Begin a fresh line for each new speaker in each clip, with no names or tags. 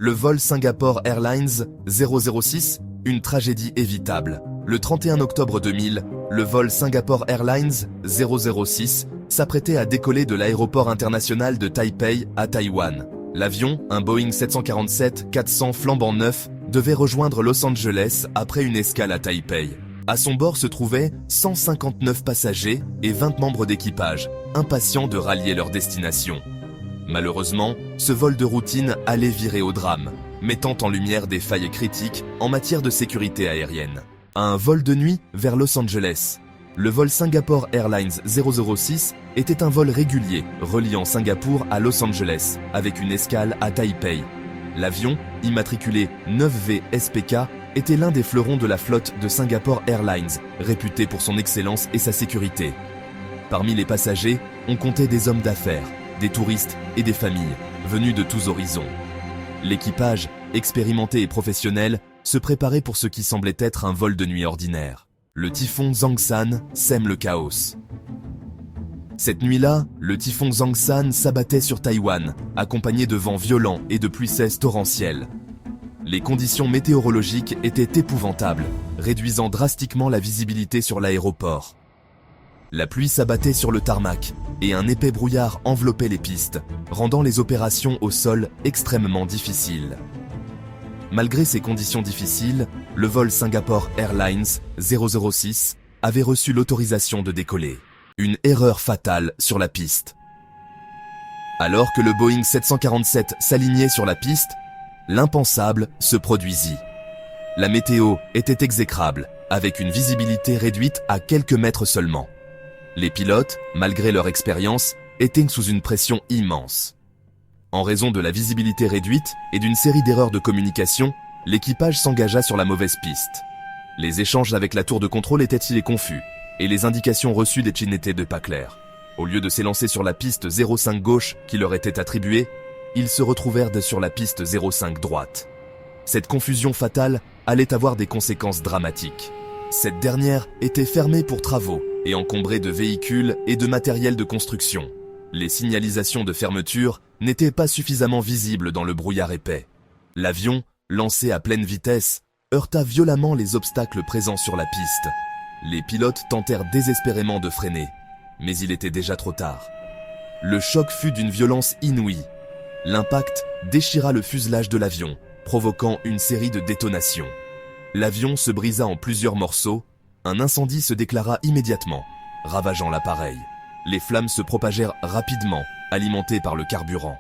Le vol Singapore Airlines 006, une tragédie évitable. Le 31 octobre 2000, le vol Singapore Airlines 006 s'apprêtait à décoller de l'aéroport international de Taipei à Taïwan. L'avion, un Boeing 747-400 flambant neuf, devait rejoindre Los Angeles après une escale à Taipei. À son bord se trouvaient 159 passagers et 20 membres d'équipage, impatients de rallier leur destination. Malheureusement, ce vol de routine allait virer au drame, mettant en lumière des failles critiques en matière de sécurité aérienne. Un vol de nuit vers Los Angeles. Le vol Singapore Airlines 006 était un vol régulier reliant Singapour à Los Angeles, avec une escale à Taipei. L'avion, immatriculé 9V-SPK, était l'un des fleurons de la flotte de Singapore Airlines, réputé pour son excellence et sa sécurité. Parmi les passagers, on comptait des hommes d'affaires, des touristes et des familles, venus de tous horizons. L'équipage, expérimenté et professionnel, se préparait pour ce qui semblait être un vol de nuit ordinaire. Le typhon Zhangsan sème le chaos. Cette nuit-là, le typhon Zhangsan s'abattait sur Taïwan, accompagné de vents violents et de pluies sèches torrentielles. Les conditions météorologiques étaient épouvantables, réduisant drastiquement la visibilité sur l'aéroport. La pluie s'abattait sur le tarmac, et un épais brouillard enveloppait les pistes, rendant les opérations au sol extrêmement difficiles. Malgré ces conditions difficiles, le vol Singapore Airlines 006 avait reçu l'autorisation de décoller. Une erreur fatale sur la piste. Alors que le Boeing 747 s'alignait sur la piste, l'impensable se produisit. La météo était exécrable, avec une visibilité réduite à quelques mètres seulement. Les pilotes, malgré leur expérience, étaient sous une pression immense. En raison de la visibilité réduite et d'une série d'erreurs de communication, l'équipage s'engagea sur la mauvaise piste. Les échanges avec la tour de contrôle étaient confus, et les indications reçues n'étaient pas claires. Au lieu de s'élancer sur la piste 05 gauche qui leur était attribuée, ils se retrouvèrent sur la piste 05 droite. Cette confusion fatale allait avoir des conséquences dramatiques. Cette dernière était fermée pour travaux et encombrée de véhicules et de matériel de construction. Les signalisations de fermeture n'étaient pas suffisamment visibles dans le brouillard épais. L'avion, lancé à pleine vitesse, heurta violemment les obstacles présents sur la piste. Les pilotes tentèrent désespérément de freiner, mais il était déjà trop tard. Le choc fut d'une violence inouïe. L'impact déchira le fuselage de l'avion, provoquant une série de détonations. L'avion se brisa en plusieurs morceaux, un incendie se déclara immédiatement, ravageant l'appareil. Les flammes se propagèrent rapidement, alimentées par le carburant.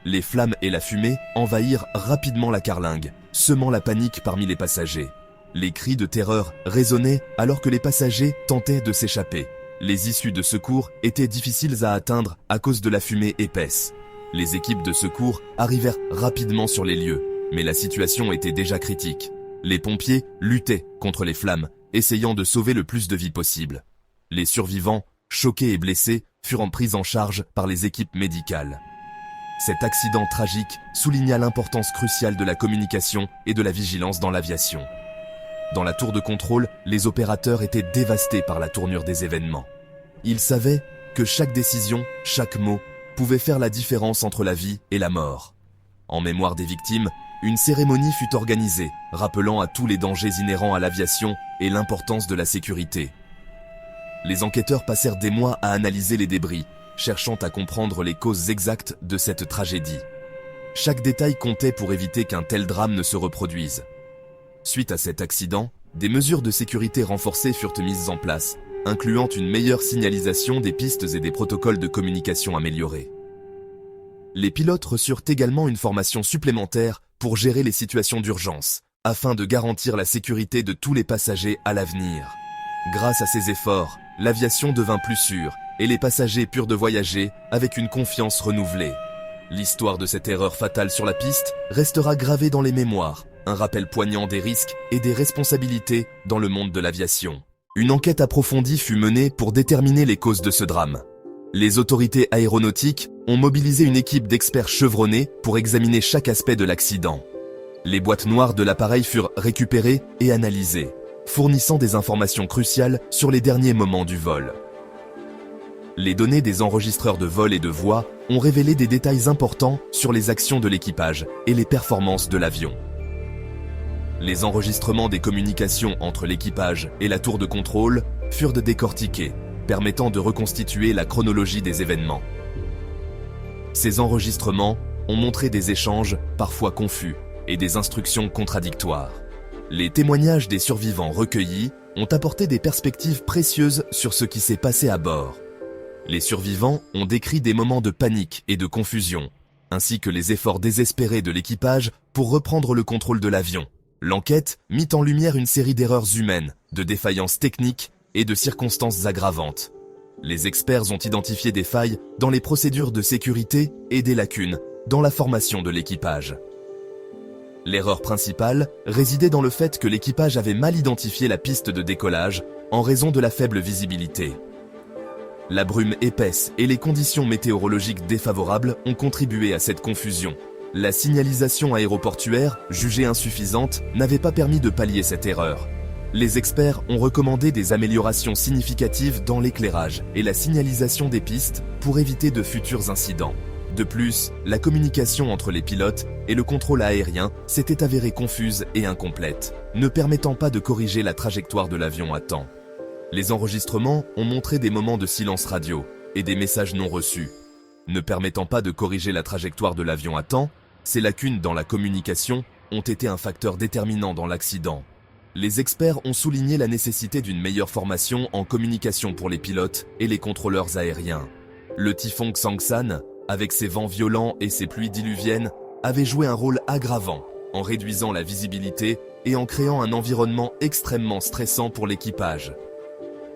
Les flammes et la fumée envahirent rapidement la carlingue, semant la panique parmi les passagers. Les cris de terreur résonnaient alors que les passagers tentaient de s'échapper. Les issues de secours étaient difficiles à atteindre à cause de la fumée épaisse. Les équipes de secours arrivèrent rapidement sur les lieux, mais la situation était déjà critique. Les pompiers luttaient contre les flammes, essayant de sauver le plus de vies possible. Les survivants, choqués et blessés, furent pris en charge par les équipes médicales. Cet accident tragique souligna l'importance cruciale de la communication et de la vigilance dans l'aviation. Dans la tour de contrôle, les opérateurs étaient dévastés par la tournure des événements. Ils savaient que chaque décision, chaque mot, pouvait faire la différence entre la vie et la mort. En mémoire des victimes, une cérémonie fut organisée, rappelant à tous les dangers inhérents à l'aviation et l'importance de la sécurité. Les enquêteurs passèrent des mois à analyser les débris, cherchant à comprendre les causes exactes de cette tragédie. Chaque détail comptait pour éviter qu'un tel drame ne se reproduise. Suite à cet accident, des mesures de sécurité renforcées furent mises en place, incluant une meilleure signalisation des pistes et des protocoles de communication améliorés. Les pilotes reçurent également une formation supplémentaire pour gérer les situations d'urgence, afin de garantir la sécurité de tous les passagers à l'avenir. Grâce à ces efforts, l'aviation devint plus sûre et les passagers purent de voyager avec une confiance renouvelée. L'histoire de cette erreur fatale sur la piste restera gravée dans les mémoires, un rappel poignant des risques et des responsabilités dans le monde de l'aviation. Une enquête approfondie fut menée pour déterminer les causes de ce drame. Les autorités aéronautiques ont mobilisé une équipe d'experts chevronnés pour examiner chaque aspect de l'accident. Les boîtes noires de l'appareil furent récupérées et analysées, fournissant des informations cruciales sur les derniers moments du vol. Les données des enregistreurs de vol et de voix ont révélé des détails importants sur les actions de l'équipage et les performances de l'avion. Les enregistrements des communications entre l'équipage et la tour de contrôle furent décortiqués, permettant de reconstituer la chronologie des événements. Ces enregistrements ont montré des échanges parfois confus et des instructions contradictoires. Les témoignages des survivants recueillis ont apporté des perspectives précieuses sur ce qui s'est passé à bord. Les survivants ont décrit des moments de panique et de confusion, ainsi que les efforts désespérés de l'équipage pour reprendre le contrôle de l'avion. L'enquête mit en lumière une série d'erreurs humaines, de défaillances techniques et de circonstances aggravantes. Les experts ont identifié des failles dans les procédures de sécurité et des lacunes dans la formation de l'équipage. L'erreur principale résidait dans le fait que l'équipage avait mal identifié la piste de décollage en raison de la faible visibilité. La brume épaisse et les conditions météorologiques défavorables ont contribué à cette confusion. La signalisation aéroportuaire, jugée insuffisante, n'avait pas permis de pallier cette erreur. Les experts ont recommandé des améliorations significatives dans l'éclairage et la signalisation des pistes pour éviter de futurs incidents. De plus, la communication entre les pilotes et le contrôle aérien s'était avérée confuse et incomplète, ne permettant pas de corriger la trajectoire de l'avion à temps. Les enregistrements ont montré des moments de silence radio et des messages non reçus. Ne permettant pas de corriger la trajectoire de l'avion à temps, ces lacunes dans la communication ont été un facteur déterminant dans l'accident. Les experts ont souligné la nécessité d'une meilleure formation en communication pour les pilotes et les contrôleurs aériens. Le typhon Xangsan, avec ses vents violents et ses pluies diluviennes, avait joué un rôle aggravant en réduisant la visibilité et en créant un environnement extrêmement stressant pour l'équipage.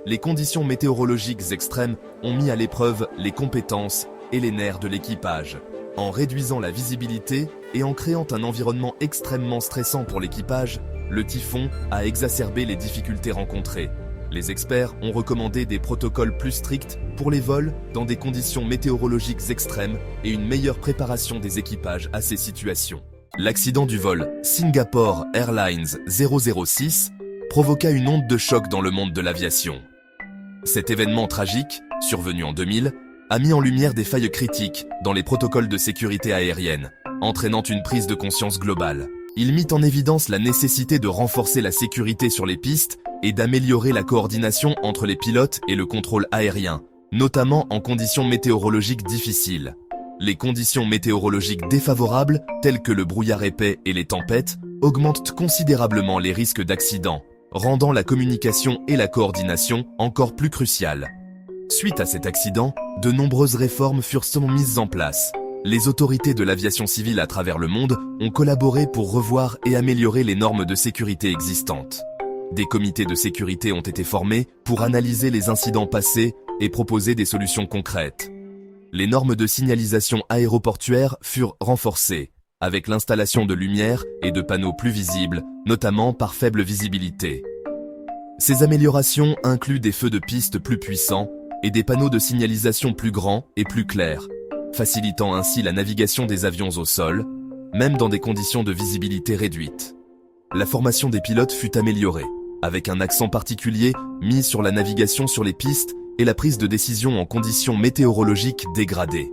Les conditions météorologiques extrêmes ont mis à l'épreuve les compétences et les nerfs de l'équipage. En réduisant la visibilité et en créant un environnement extrêmement stressant pour l'équipage, le typhon a exacerbé les difficultés rencontrées. Les experts ont recommandé des protocoles plus stricts pour les vols dans des conditions météorologiques extrêmes et une meilleure préparation des équipages à ces situations. L'accident du vol Singapore Airlines 006 provoqua une onde de choc dans le monde de l'aviation. Cet événement tragique, survenu en 2000, a mis en lumière des failles critiques dans les protocoles de sécurité aérienne, entraînant une prise de conscience globale. Il mit en évidence la nécessité de renforcer la sécurité sur les pistes et d'améliorer la coordination entre les pilotes et le contrôle aérien, notamment en conditions météorologiques difficiles. Les conditions météorologiques défavorables, telles que le brouillard épais et les tempêtes, augmentent considérablement les risques d'accident, rendant la communication et la coordination encore plus cruciales. Suite à cet accident, de nombreuses réformes furent mises en place. Les autorités de l'aviation civile à travers le monde ont collaboré pour revoir et améliorer les normes de sécurité existantes. Des comités de sécurité ont été formés pour analyser les incidents passés et proposer des solutions concrètes. Les normes de signalisation aéroportuaire furent renforcées, avec l'installation de lumières et de panneaux plus visibles, notamment par faible visibilité. Ces améliorations incluent des feux de piste plus puissants et des panneaux de signalisation plus grands et plus clairs, facilitant ainsi la navigation des avions au sol, même dans des conditions de visibilité réduites. La formation des pilotes fut améliorée, avec un accent particulier mis sur la navigation sur les pistes et la prise de décision en conditions météorologiques dégradées.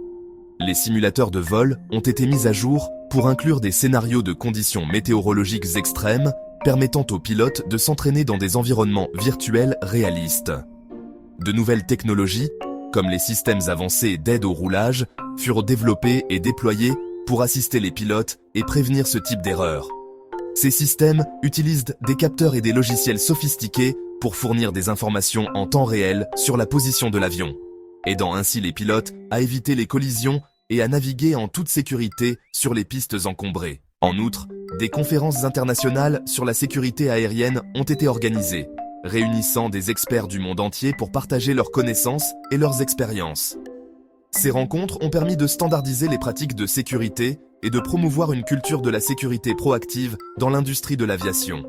Les simulateurs de vol ont été mis à jour pour inclure des scénarios de conditions météorologiques extrêmes, permettant aux pilotes de s'entraîner dans des environnements virtuels réalistes. De nouvelles technologies, comme les systèmes avancés d'aide au roulage, furent développés et déployés pour assister les pilotes et prévenir ce type d'erreurs. Ces systèmes utilisent des capteurs et des logiciels sophistiqués pour fournir des informations en temps réel sur la position de l'avion, aidant ainsi les pilotes à éviter les collisions et à naviguer en toute sécurité sur les pistes encombrées. En outre, des conférences internationales sur la sécurité aérienne ont été organisées, réunissant des experts du monde entier pour partager leurs connaissances et leurs expériences. Ces rencontres ont permis de standardiser les pratiques de sécurité et de promouvoir une culture de la sécurité proactive dans l'industrie de l'aviation.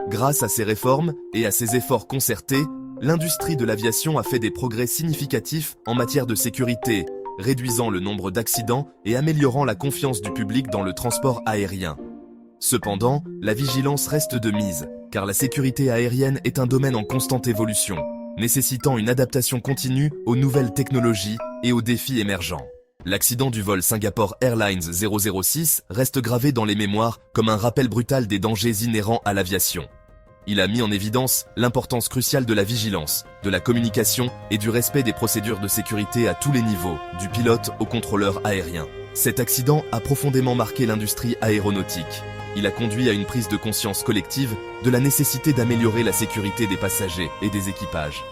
Grâce à ces réformes et à ces efforts concertés, l'industrie de l'aviation a fait des progrès significatifs en matière de sécurité, réduisant le nombre d'accidents et améliorant la confiance du public dans le transport aérien. Cependant, la vigilance reste de mise, car la sécurité aérienne est un domaine en constante évolution, nécessitant une adaptation continue aux nouvelles technologies et aux défis émergents. L'accident du vol Singapore Airlines 006 reste gravé dans les mémoires comme un rappel brutal des dangers inhérents à l'aviation. Il a mis en évidence l'importance cruciale de la vigilance, de la communication et du respect des procédures de sécurité à tous les niveaux, du pilote au contrôleur aérien. Cet accident a profondément marqué l'industrie aéronautique. Il a conduit à une prise de conscience collective de la nécessité d'améliorer la sécurité des passagers et des équipages.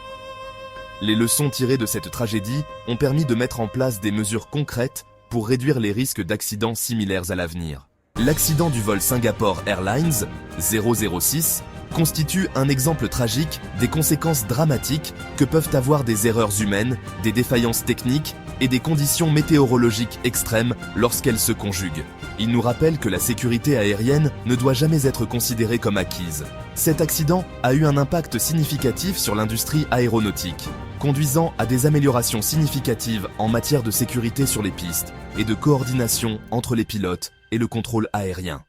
Les leçons tirées de cette tragédie ont permis de mettre en place des mesures concrètes pour réduire les risques d'accidents similaires à l'avenir. L'accident du vol Singapore Airlines 006 constitue un exemple tragique des conséquences dramatiques que peuvent avoir des erreurs humaines, des défaillances techniques et des conditions météorologiques extrêmes lorsqu'elles se conjuguent. Il nous rappelle que la sécurité aérienne ne doit jamais être considérée comme acquise. Cet accident a eu un impact significatif sur l'industrie aéronautique, conduisant à des améliorations significatives en matière de sécurité sur les pistes et de coordination entre les pilotes et le contrôle aérien.